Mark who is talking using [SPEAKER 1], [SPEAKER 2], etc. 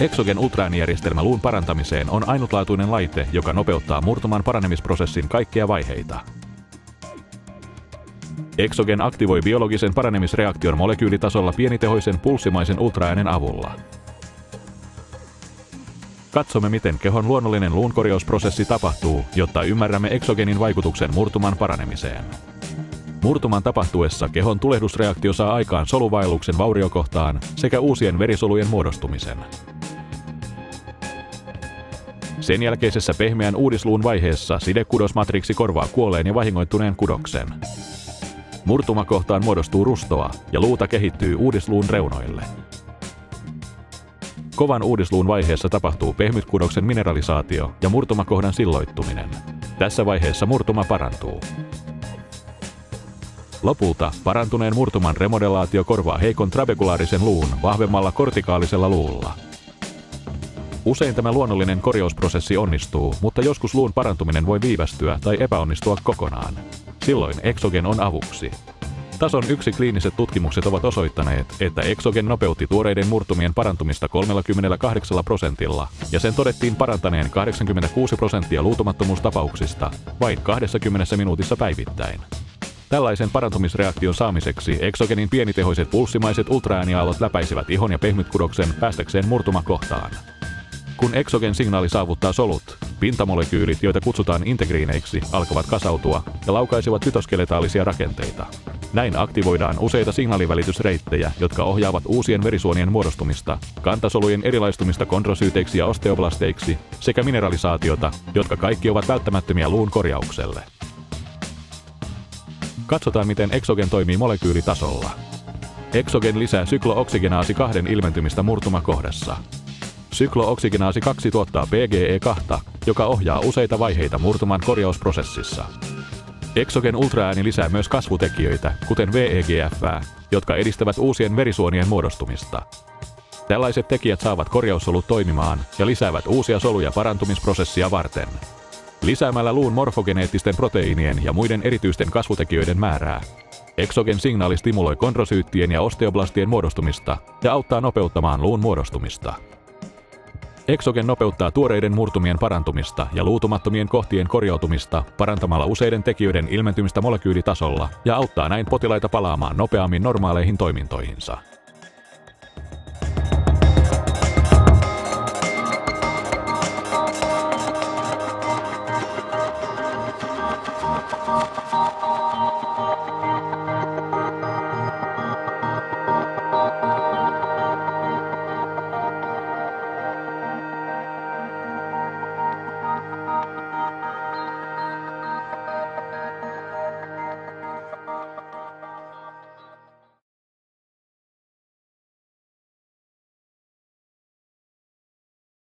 [SPEAKER 1] Exogen ultraäänijärjestelmä luun parantamiseen on ainutlaatuinen laite, joka nopeuttaa murtuman paranemisprosessin kaikkia vaiheita. Exogen aktivoi biologisen paranemisreaktion molekyylitasolla pienitehoisen pulssimaisen ultraäänen avulla. Katsomme, miten kehon luonnollinen luunkorjausprosessi tapahtuu, jotta ymmärrämme Exogenin vaikutuksen murtuman paranemiseen. Murtuman tapahtuessa kehon tulehdusreaktio saa aikaan soluvaelluksen vauriokohtaan sekä uusien verisolujen muodostumisen. Sen jälkeisessä pehmeän uudisluun vaiheessa sidekudosmatriksi korvaa kuolleen ja vahingoittuneen kudoksen. Murtumakohtaan muodostuu rustoa ja luuta kehittyy uudisluun reunoille. Kovan uudisluun vaiheessa tapahtuu pehmytkudoksen mineralisaatio ja murtumakohdan silloittuminen. Tässä vaiheessa murtuma parantuu. Lopulta parantuneen murtuman remodellaatio korvaa heikon trabekulaarisen luun vahvemmalla kortikaalisella luulla. Usein tämä luonnollinen korjausprosessi onnistuu, mutta joskus luun parantuminen voi viivästyä tai epäonnistua kokonaan. Silloin Exogen on avuksi. Tason 1 kliiniset tutkimukset ovat osoittaneet, että Exogen nopeutti tuoreiden murtumien parantumista 38% ja sen todettiin parantaneen 86% luutumattomuustapauksista vain 20 minuutissa päivittäin. Tällaisen parantumisreaktion saamiseksi Exogenin pienitehoiset pulssimaiset ultraääniaallot läpäisivät ihon ja pehmytkudoksen päästäkseen murtumakohtaan. Kun Exogen-signaali saavuttaa solut, pintamolekyylit, joita kutsutaan integriineiksi, alkavat kasautua ja laukaisivat fytoskeletaalisia rakenteita. Näin aktivoidaan useita signaalivälitysreittejä, jotka ohjaavat uusien verisuonien muodostumista, kantasolujen erilaistumista kondrosyyteiksi ja osteoblasteiksi sekä mineralisaatiota, jotka kaikki ovat välttämättömiä luun korjaukselle. Katsotaan, miten Exogen toimii molekyylitasolla. Exogen lisää syklooksigenaasi 2 ilmentymistä murtumakohdassa. Syklooksigenaasi 2 tuottaa PGE2, joka ohjaa useita vaiheita murtuman korjausprosessissa. Exogen ultraääni lisää myös kasvutekijöitä, kuten VEGF, jotka edistävät uusien verisuonien muodostumista. Tällaiset tekijät saavat korjaussolut toimimaan ja lisäävät uusia soluja parantumisprosessia varten. Lisäämällä luun morfogeneettisten proteiinien ja muiden erityisten kasvutekijöiden määrää, Exogen-signaali stimuloi kondrosyyttien ja osteoblastien muodostumista ja auttaa nopeuttamaan luun muodostumista. Exogen nopeuttaa tuoreiden murtumien parantumista ja luutumattomien kohtien korjautumista parantamalla useiden tekijöiden ilmentymistä molekyylitasolla ja auttaa näin potilaita palaamaan nopeammin normaaleihin toimintoihinsa.